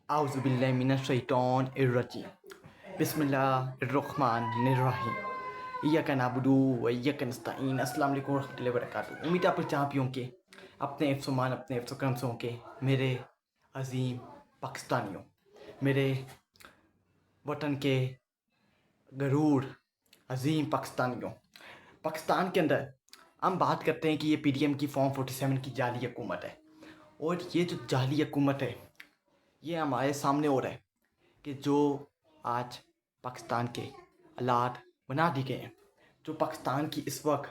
أعوذ بالله من الشيطان الرجيم بسم الله الرحمن الرحیم ایاک نعبد و ایاک نستعین۔ السلام علیکم ورحمۃ اللہ وبرکاتہ۔ امید آپ جہاں بھی ہوں کہ اپنے حفظ و امان اپنے حفظ و کرم سے ہوں کہ میرے عظیم پاکستانیوں، میرے وطن کے غرور عظیم پاکستانیوں۔ پاکستان کے اندر ہم بات کرتے ہیں کہ یہ پی ڈی ایم کی فارم 47 کی جعلی حکومت ہے، اور یہ جو جعلی حکومت ہے یہ ہمارے سامنے ہو رہا ہے کہ جو آج پاکستان کے حالات بنا دی گئے ہیں، جو پاکستان کی اس وقت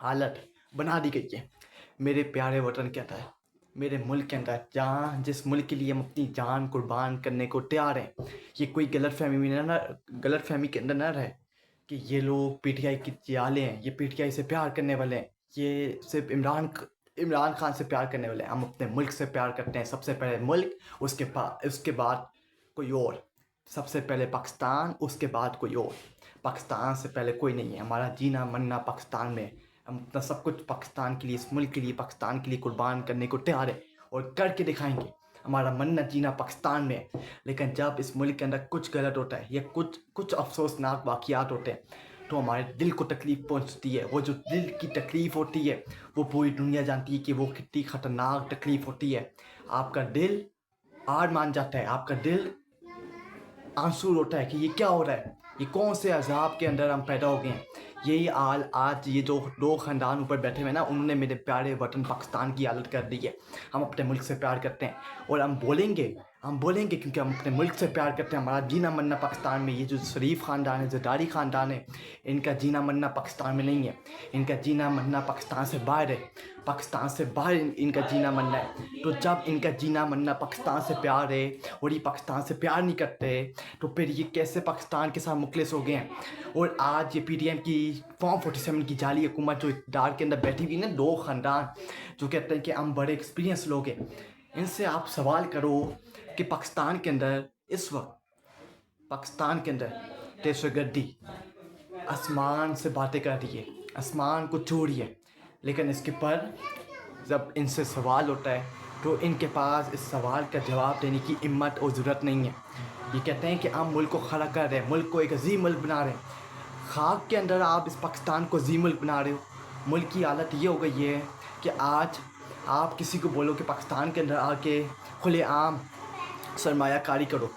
حالت بنا دی گئی ہے میرے پیارے وطن کے اندر، میرے ملک کے اندر، جہاں جس ملک کے لیے ہم اپنی جان قربان کرنے کو تیار ہیں۔ یہ کوئی غلط فہمی کے اندر نہ رہے کہ یہ لوگ پی ٹی آئی کی جیالے ہیں، یہ پی ٹی آئی سے پیار کرنے والے ہیں، یہ صرف عمران خان سے پیار کرنے والے ہیں۔ ہم اپنے ملک سے پیار کرتے ہیں، سب سے پہلے ملک، اس کے بعد کوئی اور۔ سب سے پہلے پاکستان، اس کے بعد کوئی اور۔ پاکستان سے پہلے کوئی نہیں ہے۔ ہمارا جینا مرنا پاکستان میں، ہم اپنا سب کچھ پاکستان کے لیے، اس ملک کے لیے، پاکستان کے لیے قربان کرنے کو تیار ہے، اور کر کے دکھائیں گے۔ ہمارا مرنا جینا پاکستان میں ہے۔ لیکن جب اس ملک کے اندر کچھ غلط ہوتا ہے یا کچھ افسوسناک واقعات ہوتے ہیں تو ہمارے دل کو تکلیف پہنچتی ہے۔ وہ جو دل کی تکلیف ہوتی ہے وہ پوری دنیا جانتی ہے کہ وہ کتنی خطرناک تکلیف ہوتی ہے۔ آپ کا دل ہار مان جاتا ہے، آپ کا دل آنسور ہوتا ہے کہ یہ کیا ہو رہا ہے، یہ کون سے عذاب کے اندر ہم پیدا ہو گئے ہیں۔ یہی حال آج یہ جو دو خاندان اوپر بیٹھے ہوئے نا، انہوں نے میرے پیارے وطن پاکستان کی حالت کر دی ہے۔ ہم اپنے ملک سے پیار کرتے ہیں، اور ہم بولیں گے کیونکہ ہم اپنے ملک سے پیار کرتے ہیں۔ ہمارا جینا مرنا پاکستان میں، یہ جو شریف خاندان ہے، زرداری خاندان ہے، ان کا جینا مرنا پاکستان میں نہیں ہے، ان کا جینا مرنا پاکستان سے باہر ہے۔ پاکستان سے باہر ان کا جینا مرنا ہے۔ تو جب ان کا جینا مرنا پاکستان سے پیار ہے اور یہ پاکستان سے پیار نہیں کرتے تو پھر یہ کیسے پاکستان کے ساتھ مخلص ہو گئے ہیں۔ اور آج یہ پی ڈی ایم کی فارم 47 کی جعلی حکومت جو اقتدار کے اندر بیٹھی ہوئی نا، دو خاندان جو کہتے ہیں کہ ہم بڑے ایکسپیرینس لوگ ہیں، ان سے آپ سوال کرو کہ پاکستان کے اندر اس وقت پاکستان کے اندر دہشت گردی آسمان سے باتیں کر رہی ہے، آسمان کو چھو رہی ہے، لیکن اس کے پر جب ان سے سوال ہوتا ہے تو ان کے پاس اس سوال کا جواب دینے کی ہمت اور ضرورت نہیں ہے۔ یہ کہتے ہیں کہ ہم ملک کو کھڑا کر رہے ہیں، ملک کو ایک عظیم ملک بنا رہے ہیں۔ خاک کے اندر آپ اس پاکستان کو عظیم ملک بنا رہے ہو۔ ملک کی حالت یہ ہو گئی ہے کہ آج آپ کسی کو بولو کہ پاکستان کے اندر آ کے کھلے عام سرمایہ کاری کرو،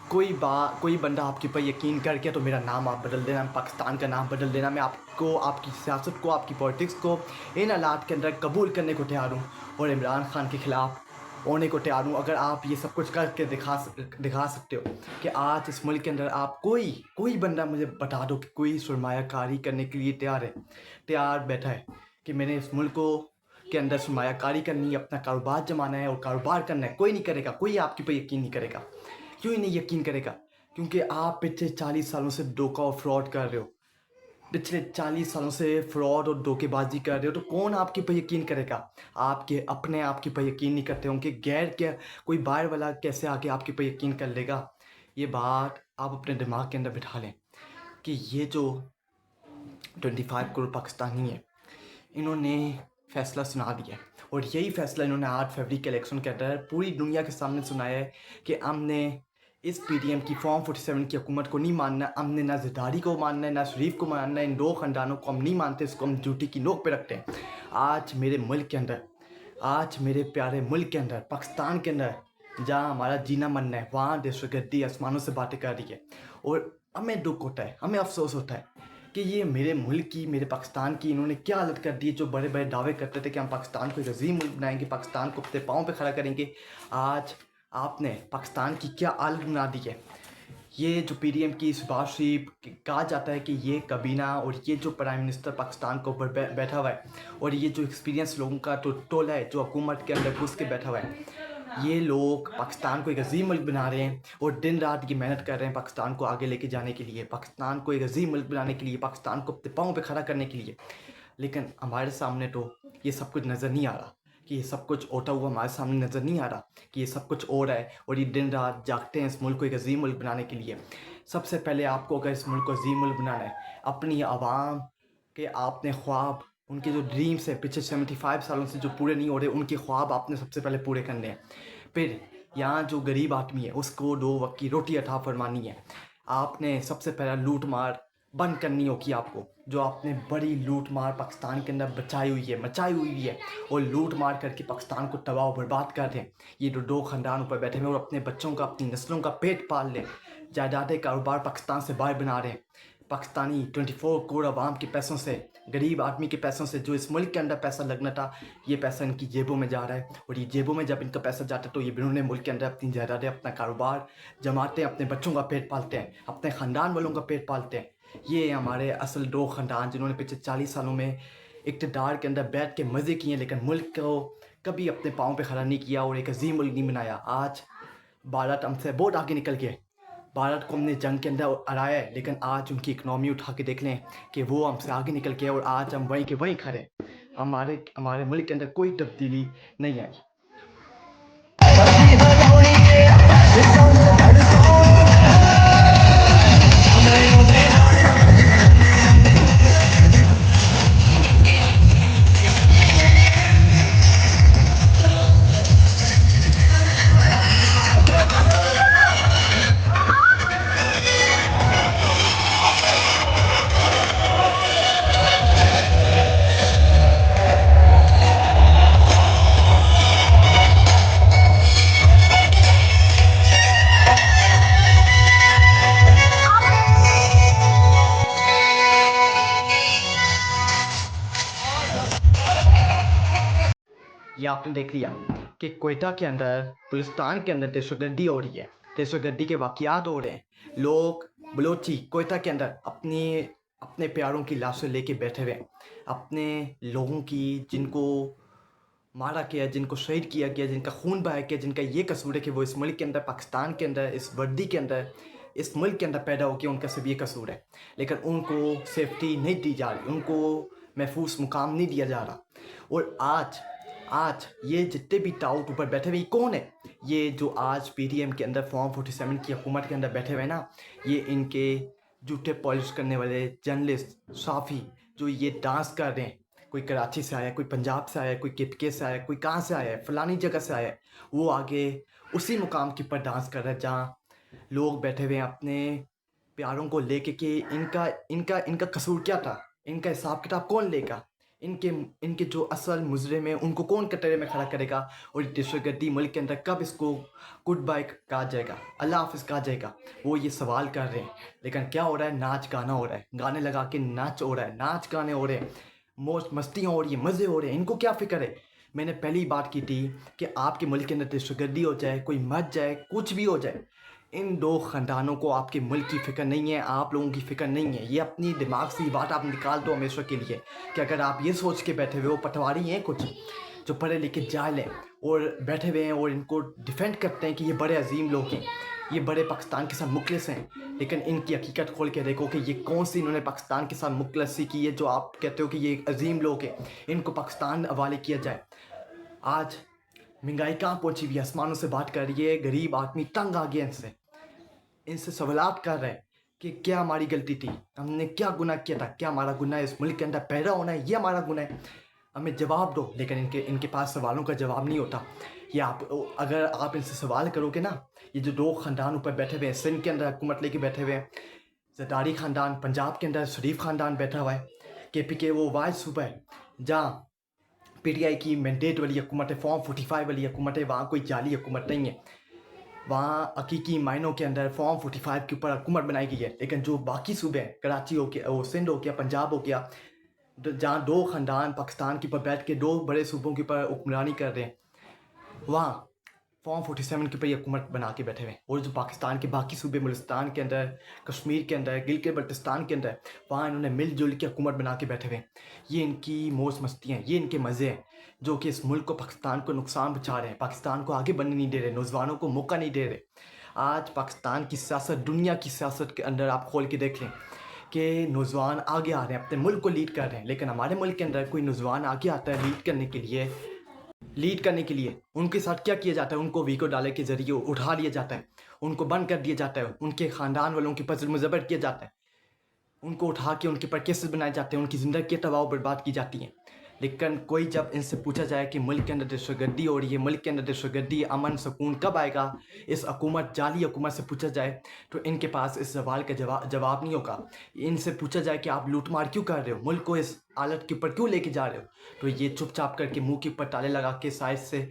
کوئی بندہ آپ کے اوپر یقین کر کے تو میرا نام آپ بدل دینا، پاکستان کا نام بدل دینا، میں آپ کو، آپ کی سیاست کو، آپ کی پولیٹکس کو ان حالات کے اندر قبول کرنے کو تیار ہوں، اور عمران خان کے خلاف ہونے کو تیار ہوں اگر آپ یہ سب کچھ کر کے دکھا سکتے ہو کہ آج اس ملک کے اندر آپ کوئی بندہ مجھے بتا دو کہ کوئی سرمایہ کاری کرنے کے لیے تیار بیٹھا ہے کہ میں نے اس ملک کے اندر سرمایہ کاری کرنی ہے، اپنا کاروبار جمانا ہے اور کاروبار کرنا ہے۔ کوئی نہیں کرے گا، کوئی آپ کے اوپر یقین نہیں کرے گا۔ کیوں ہی نہیں یقین کرے گا؟ کیونکہ آپ پچھلے 40 سالوں سے دھوکہ اور فراڈ کر رہے ہو، پچھلے 40 سالوں سے فراڈ اور دھوکے بازی کر رہے ہو، تو کون آپ کے اوپر یقین کرے گا؟ آپ کے اپنے آپ کے اوپر یقین نہیں کرتے ہوں کہ کوئی باہر والا کیسے آ کے آپ کے اوپر یقین کر لے گا؟ یہ بات آپ اپنے دماغ کے اندر بٹھا لیں کہ یہ جو 25 کروڑ پاکستانی ہیں، انہوں نے فیصلہ سنا دیا ہے، اور یہی فیصلہ انہوں نے 8 فروری کے الیکشن کے اندر پوری دنیا کے سامنے سنایا ہے کہ ہم نے اس پی ڈی ایم کی فارم 47 کی حکومت کو نہیں ماننا۔ ہم نے نہ زرداری کو ماننا ہے، نہ شریف کو ماننا ہے، ان دو خاندانوں کو ہم نہیں مانتے، اس کو ہم ڈیوٹی کی نوک پہ رکھتے ہیں۔ آج میرے ملک کے اندر، آج میرے پیارے ملک کے اندر، پاکستان کے اندر، جہاں ہمارا جینا مرنا ہے، وہاں دہشت گردی آسمانوں سے باتیں کر رہی ہے، اور ہمیں دکھ ہوتا ہے، ہمیں افسوس ہوتا ہے کہ یہ میرے ملک کی، میرے پاکستان کی انہوں نے کیا حالت کر دی ہے۔ جو بڑے بڑے دعوے کرتے تھے کہ ہم پاکستان کو ایک عظیم ملک بنائیں گے، پاکستان کو اپنے پاؤں پہ کھڑا کریں گے، آج آپ نے پاکستان کی کیا حالت بنا دی ہے۔ یہ جو پی ڈی ایم کی شہباز شریف، کہا جاتا ہے کہ یہ کابینہ اور یہ جو پرائم منسٹر پاکستان کے اوپر بیٹھا ہوا ہے، اور یہ جو ایکسپیرینس لوگوں کا ٹولہ ہے جو حکومت کے اندر گھس کے بیٹھا ہوا ہے، یہ لوگ پاکستان کو ایک عظیم ملک بنا رہے ہیں اور دن رات کی محنت کر رہے ہیں پاکستان کو آگے لے کے جانے کے لیے، پاکستان کو ایک عظیم ملک بنانے کے لیے، پاکستان کو اپنے پاؤں پہ کھڑا کرنے کے لیے۔ لیکن ہمارے سامنے تو یہ سب کچھ نظر نہیں آ رہا، کہ یہ سب کچھ ہوتا ہوا ہمارے سامنے نظر نہیں آ رہا کہ یہ سب کچھ ہو رہا ہے، اور یہ دن رات جاگتے ہیں اس ملک کو ایک عظیم ملک بنانے کے لیے۔ سب سے پہلے آپ کو اگر اس ملک کو عظیم ملک بنانا ہے، اپنی عوام کے آپ نے خواب، ان کے جو ڈریمز ہیں پچھلے 75 سالوں سے جو پورے نہیں ہو رہے، ان کے خواب آپ نے سب سے پہلے پورے کرنے ہیں۔ پھر यहाँ जो गरीब आदमी है उसको 2 वक्त की रोटी अता फरमानी है। आपने सबसे पहला लूट मार बंद करनी होगी आपको। जो आपने बड़ी लूट मार पाकिस्तान के अंदर मचाई हुई है और लूट मार करके पाकिस्तान को तबाह और बर्बाद कर रहे हैं। ये जो 2 खानदान ऊपर बैठे हुए और अपने बच्चों का, अपनी नस्लों का पेट पाल लें, जायदाद कारोबार पाकिस्तान से बाहर बना रहे हैं। पाकिस्तानी 24 करोड़ आवाम के पैसों से, गरीब आदमी के पैसों से, जो इस मुल्क के अंदर पैसा लगना था, ये पैसा इनकी जेबों में जा रहा है। और ये जेबों में जब इनका पैसा जाता है तो ये इन्होंने मुल्क के अंदर अपनी जायदादें, अपना कारोबार जमाते हैं, अपने बच्चों का पेट पालते हैं, अपने ख़ानदान वालों का पेट पालते हैं। ये हमारे असल 2 ख़ानदान जिन्होंने पिछले 40 सालों में इक़्तिदार के अंदर बैठ के मज़े किए, लेकिन मुल्क को कभी अपने पाँव पे खड़ा नहीं किया और एक अजीम मुल्क नहीं बनाया। आज भारत हमसे बहुत आगे निकल गए। भारत को हमने जंग के अंदर हराया है, लेकिन आज उनकी इकनॉमी उठा के देख लें कि वो हमसे आगे निकल के, और आज हम वहीं के वहीं खड़े हैं। हमारे मुल्क के अंदर कोई तब्दीली नहीं आई। ये आपने देख लिया कि क्वेटा के अंदर, बलूचिस्तान के अंदर दहशतगर्दी हो रही है, दहशतगर्दी के वाक़यात हो रहे हैं। लोग बलोची क्वेटा के अंदर अपने प्यारों की लाशें लेके बैठे हुए हैं, अपने लोगों की, जिनको मारा गया, जिनको शहीद किया गया, जिनका खून बहाया गया, जिनका ये कसूर है कि वो इस मुल्क के अंदर, पाकिस्तान के अंदर, इस वर्दी के अंदर, इस मुल्क के अंदर पैदा हो गया, उनका सिर्फ ये कसूर है। लेकिन उनको सेफ्टी नहीं दी जा रही, उनको महफूज मुकाम नहीं दिया जा रहा। और आज ये जितने भी टाउट ऊपर बैठे हुए, कौन है? ये जो आज पीटीएम के अंदर फॉर्म 47 की हुकूमत के अंदर बैठे हुए ना, ये इनके झूठे पॉलिश करने वाले जर्नलिस्ट, साफ़ी, जो ये डांस कर रहे हैं। कोई कराची से आया, कोई पंजाब से आया, कोई किटके से आया, कोई कहाँ से आया है, फ़लानी जगह से आया है। वो आगे उसी मुकाम के ऊपर डांस कर रहा है जहाँ लोग बैठे हुए हैं अपने प्यारों को लेके कि इनका कसूर क्या था, इनका हिसाब किताब कौन लेगा, इनके जो असल मुजरिम हैं उनको कौन कटरे में खड़ा करेगा, और दहशतगर्दी मुल्क के अंदर कब इसको गुड बाय कहा जाएगा, अल्लाह हाफिज़ कहा जाएगा, वो ये सवाल कर रहे हैं। लेकिन क्या हो रहा है? नाच गाना हो रहा है, गाने लगा के नाच हो रहा है, नाच गाने हो रहे हैं, मौज मस्तियाँ हो रही हैं, मज़े हो रहे हैं। इनको क्या फ़िक्र है? मैंने पहली बात की थी कि आपके मुल्क के अंदर दहशतगर्दी हो जाए, कोई मर जाए, कुछ भी हो जाए, इन 2 ख़ानदानों को आपके मुल्क की फ़िक्र नहीं है, आप लोगों की फ़िक्र नहीं है। ये अपनी दिमाग से ये बात आप निकाल दो हमेशा के लिए कि अगर आप ये सोच के बैठे हुए हो, पटवारी हैं कुछ जो पढ़े लिखे जाहिल हैं और बैठे हुए हैं और इनको डिफेंड करते हैं कि ये बड़े अजीम लोग हैं, ये बड़े पाकिस्तान के साथ मुखलिस हैं, लेकिन इनकी हकीकत खोल के देखो कि ये कौन सी इन्होंने पाकिस्तान के साथ मुखलसी की है जो आप कहते हो कि ये अजीम लोग हैं, इनको पाकिस्तान हवाले किया जाए। आज महंगाई कहाँ पहुँची हुई है, आसमानों से बात कर रही है, गरीब आदमी तंग आ गया इनसे सवालात कर रहे हैं कि क्या हमारी गलती थी, हमने क्या गुनाह किया था, क्या हमारा गुनाह है इस मुल्क के अंदर पैदा होना है, ये हमारा गुनाह है, हमें जवाब दो। लेकिन इनके पास सवालों का जवाब नहीं होता। ये अगर आप इनसे सवाल करोगे ना, ये जो 2 ख़ानदान ऊपर बैठे हुए हैं, सिंध के अंदर हुकूमत लेके बैठे हुए हैं, ज़रदारी ख़ानदान, पंजाब के अंदर शरीफ ख़ानदान बैठा हुआ है, KPK वो वाहिद सूबा है जहाँ PTI की मैंडेट वाली हुकूमत है, फॉर्म 45 वाली हुकूमत है, वहाँ कोई जाली हुकूमत नहीं है। वहाँ हकीकी मायनों के अंदर फॉर्म 45 के ऊपर हुकूमत बनाई गई है। लेकिन जो बाकी सूबे हैं, कराची हो गया, वो सिंध हो गया, पंजाब हो गया, जहाँ 2 ख़ानदान पाकिस्तान के ऊपर बैठ के 2 बड़े सूबों के ऊपर हुक्मरानी कर रहे हैं, वहाँ फॉर्म 47 के ऊपर ये हुकूमत बना के बैठे हुए हैं। और जो पाकिस्तान के बाकी सूबे, बलूचिस्तान के अंदर, कश्मीर के अंदर, गिलगित बल्तिस्तान के अंदर, वहाँ इन्होंने मिलजुल के हुकूमत बना के बैठे हुए हैं। ये इनकी मौज मस्तियाँ हैं, ये इनके मज़े हैं, जो कि इस मुल्क को, पाकिस्तान को नुकसान पहुँचा रहे हैं, पाकिस्तान को आगे बढ़ने नहीं दे रहे, नौजवानों को मौका नहीं दे रहे। आज पाकिस्तान की सियासत, दुनिया की सियासत के अंदर आप खोल के देख लें कि नौजवान आगे आ रहे हैं, अपने मुल्क को लीड कर रहे हैं। लेकिन हमारे मुल्क के अंदर कोई नौजवान आगे आता है लीड करने के लिए, उनके साथ क्या किया जाता है? उनको वीको डाले के ज़रिए उठा लिया जाता है, उनको बंद कर दिया जाता है, उनके ख़ानदान वालों के ऊपर ज़ुल्म ज़बर किया जाता है, उनको उठा के उनके ऊपर केसेस बनाए जाते हैं, उनकी ज़िंदगी तबाह बर्बाद की जाती हैं। लेकिन कोई जब इनसे पूछा जाए कि मुल्क के अंदर दहशतगर्दी हो रही है, मुल्क के अंदर दहशतगर्दी, अमन सुकून कब आएगा, इस हुकूमत जाली हुकूमत से पूछा जाए तो इनके पास इस सवाल का जवाब नहीं होगा। इनसे पूछा जाए कि आप लूट मार क्यों कर रहे हो, मुल्क को इस हालत के ऊपर क्यों लेके जा रहे हो, तो ये चुपचाप करके मुंह के ऊपर ताले लगा के साइड से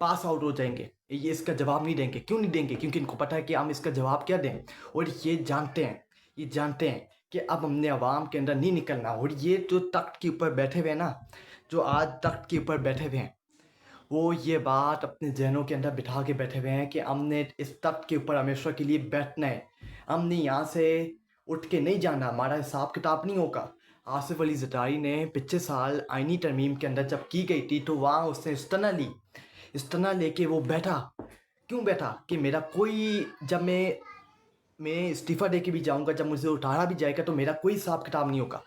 पास आउट हो जाएंगे। ये इसका जवाब नहीं देंगे। क्यों नहीं देंगे? क्योंकि इनको पता है कि हम इसका जवाब क्या दें। और ये जानते हैं कि अब हमने आवाम के अंदर नहीं निकलना। और ये जो तख्त के ऊपर बैठे हुए हैं ना, जो आज तख्त के ऊपर बैठे हुए हैं, वो ये बात अपने जहनों के अंदर बिठा के बैठे हुए हैं कि हमने इस तख्त के ऊपर हमेशा के लिए बैठना है, हमने यहाँ से उठ के नहीं जाना, हमारा हिसाब किताब नहीं होगा। आसिफ अली ज़रदारी ने पिछले साल आइनी तरमीम के अंदर जब की गई थी तो वहाँ उसने इस्तना लेके वो बैठा। क्यों बैठा? कि मेरा कोई, जब मैं इस्तीफ़ा दे के भी जाऊँगा, जब मुझे उठाया भी जाएगा तो मेरा कोई हिसाब किताब नहीं होगा।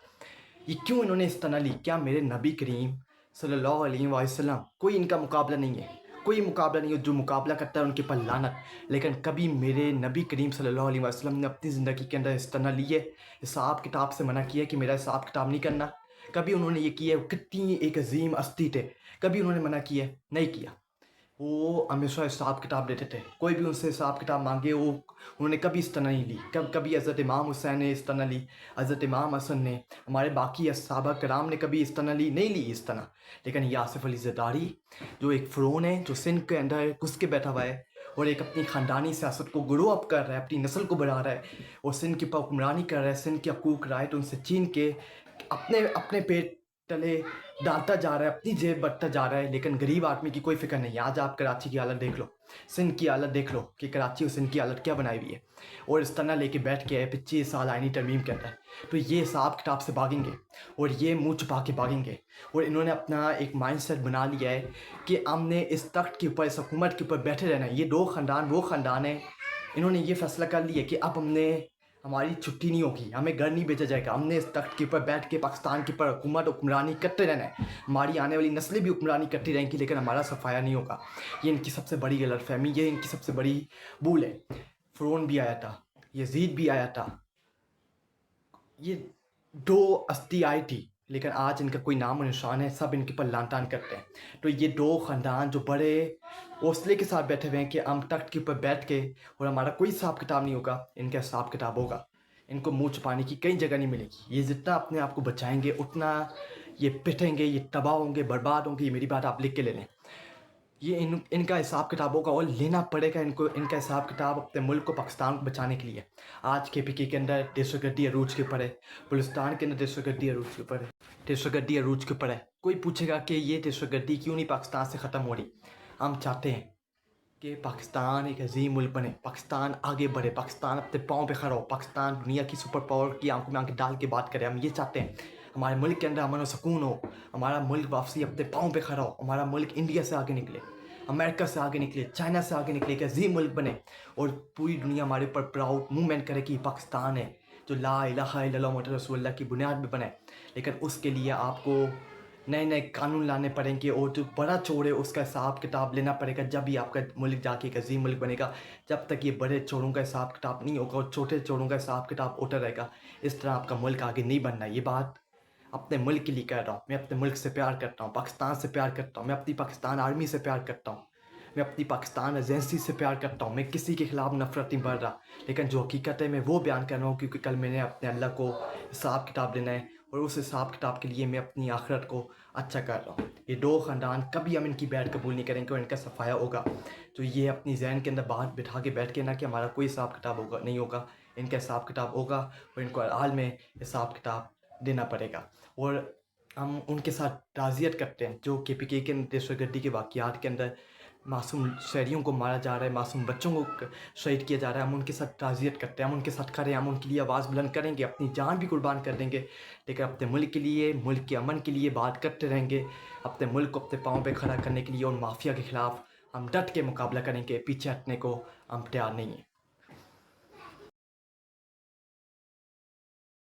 ये क्यों इन्होंने इस्तना ली? क्या मेरे नबी करीम सल्लल्लाहु अलैहि वसल्लम, कोई इनका मुकाबला नहीं है, कोई मुकाबला नहीं है। जो मुकाबला करता है उनके पर लानत। लेकिन कभी मेरे नबी करीम सल्लल्लाहु अलैहि वसल्लम ने अपनी ज़िंदगी के अंदर इस्तना ली है, हिसाब किताब से मना किया कि मेरा हिसाब किताब नहीं करना? कभी उन्होंने ये किया? कितनी एक अजीम हस्ती थे, कभी उन्होंने मना किया? नहीं किया। वो हमेशा हिसाब किताब देते थे। कोई भी उनसे हिसाब किताब मांगे वो उन्होंने कभी इस तरह नहीं ली। कभी हज़रत इमाम हुसैन ने इस तरह ली, हज़रत इमाम हसन ने, हमारे बाकी सहाबा कराम ने कभी इस तरह नहीं ली इस तरह। लेकिन ये आसिफ अली ज़रदारी जो एक फ़िरौन है, जो सिंध के अंदर घुस के बैठा हुआ है और एक अपनी ख़ानदानी सियासत को ग्रो अप कर रहा है, अपनी नस्ल को बढ़ा रहा है और सिंध के ऊपर हुक्मरानी कर रहा है, सिंध के हकूक़ राइट उनसे छीन के अपने पेट तले डालता जा रहा है, अपनी जेब बढ़ता जा रहा है। लेकिन गरीब आदमी की कोई फिक्र नहीं है। आज आप कराची की हालत देख लो, सिंध की हालत देख लो कि कराची और सिंध की हालत क्या बनाई हुई है। और इस तरह लेके बैठ के आए 25 साल आइनी तरमीम के अंदर, तो ये हिसाब किताब से भागेंगे और ये मुंह छुपा के भागेंगे। और इन्होंने अपना एक माइंडसेट बना लिया है कि हमने इस तख्त के ऊपर, इस हुकूमत के ऊपर बैठे रहना है। ये दो ख़ानदान वो ख़ानदान है, इन्होंने ये फैसला कर लिया कि अब हमारी छुट्टी नहीं होगी, हमें घर नहीं भेजा जाएगा। हमने इस तख्त के ऊपर बैठ के पाकिस्तान के ऊपर हुकूमत हुक्मरानी करते रहना है। हमारी आने वाली नस्लें भी हुक्मरानी करती रहेंगी, लेकिन हमारा सफाया नहीं होगा। ये इनकी सबसे बड़ी गलतफहमी, ये इनकी सबसे बड़ी भूल है। फ़िरौन भी आया था, यजीद भी आया था, ये दो हस्ती आई थी, लेकिन आज इनका कोई नाम और निशान है, सब इनके ऊपर लान तान करते हैं। तो ये दो ख़ानदान जो बड़े हौसले के साथ बैठे हुए हैं कि हम तख्त के ऊपर बैठ के और हमारा कोई हिसाब किताब नहीं होगा, इनका हिसाब किताब होगा। इनको मुंह छुपाने की कई जगह नहीं मिलेगी। ये जितना अपने आप को बचाएंगे उतना ये पिटेंगे, ये तबाह होंगे, बर्बाद होंगे। ये मेरी बात आप लिख के ले लें। ये इनका हिसाब किताब होगा और लेना पड़ेगा इनको। इनका हिसाब किताब अपने मुल्क को, पाकिस्तान को बचाने के लिए। आज KPK के अंदर दहशतगर्दी अरूज के ऊपर है, बलूचिस्तान के अंदर दहशतगर्दी अरूज के ऊपर है, दहशतगर्दी अरूज के ऊपर है। कोई पूछेगा कि ये दहशतगर्दी क्यों नहीं पाकिस्तान से ख़त्म हो रही? हम चाहते हैं कि पाकिस्तान एक अजीम मुल्क बने, पाकिस्तान आगे बढ़े, पाकिस्तान अपने पाँव पे खड़ा हो, पाकिस्तान दुनिया की सुपर पावर की आंखों में आंखें डाल के बात करे। हम ये चाहते हैं हमारे मुल्क के अंदर अमन और सुकून हो, हमारा मुल्क वापसी अपने पाँव पे खड़ा हो, हमारा मुल्क इंडिया से आगे निकले, अमेरिका से आगे निकले, चाइना से आगे निकले, एक अजीम मुल्क बने और पूरी दुनिया हमारे ऊपर प्राउड मूवमेंट करे कि पाकिस्तान है जो ला इलाहा इल्लल्लाह मुहम्मद रसूलुल्लाह की बुनियाद पे बने। लेकिन उसके लिए आपको नए नए कानून लाने पड़ेंगे और जो बड़ा चोर है उसका हिसाब किताब लेना पड़ेगा। जब भी आपका मुल्क जाके एक अजीम मुल्क बनेगा। जब तक ये बड़े चोरों का हिसाब किताब नहीं होगा और छोटे चोरों का हिसाब किताब होता रहेगा, इस तरह आपका मुल्क आगे नहीं बनना। ये बात अपने मुल्क के लिए कह रहा हूँ। मैं अपने मुल्क से प्यार करता हूँ, पाकिस्तान से प्यार करता हूँ, मैं अपनी पाकिस्तान आर्मी से प्यार करता हूँ, मैं अपनी पाकिस्तान एजेंसी से प्यार करता हूँ। मैं किसी के ख़िलाफ़ नफ़रत नहीं बढ़ रहा, लेकिन जो हकीकत है मैं वो बयान कर रहा हूँ क्योंकि कल मैंने अपने अल्लाह को हिसाब किताब लेना है और उस हिसाब किताब के लिए मैं अपनी आखिरत को अच्छा कर रहा हूँ। ये दो ख़ानदान कभी हम इनकी बैठ कबूल नहीं करेंगे और इनका सफाया होगा। तो ये अपनी जहन के अंदर बाहर बिठा के बैठ के ना कि हमारा कोई हिसाब किताब होगा, नहीं होगा। इनका हिसाब किताब होगा और इनको हर हाल में हिसाब किताब देना पड़ेगा। और हम उनके साथ ताज़ियत करते हैं जो KPK के दहशतगर्दी के वाक़यात के अंदर मासूम शहरियों को मारा जा रहा है, मासूम बच्चों को शहीद किया जा रहा है। हम उनके साथ ताज़ियत करते हैं, हम उनके साथ खड़े हैं, हम उनके लिए आवाज़ बुलंद करेंगे, अपनी जान भी कुर्बान कर देंगे, लेकिन अपने मुल्क के लिए, मुल्क के अमन के लिए बात करते रहेंगे। अपने मुल्क को अपने पाँव पे खड़ा करने के लिए और माफिया के ख़िलाफ़ हम डट के मुकाबला करेंगे। पीछे हटने को हम तैयार नहीं हैं।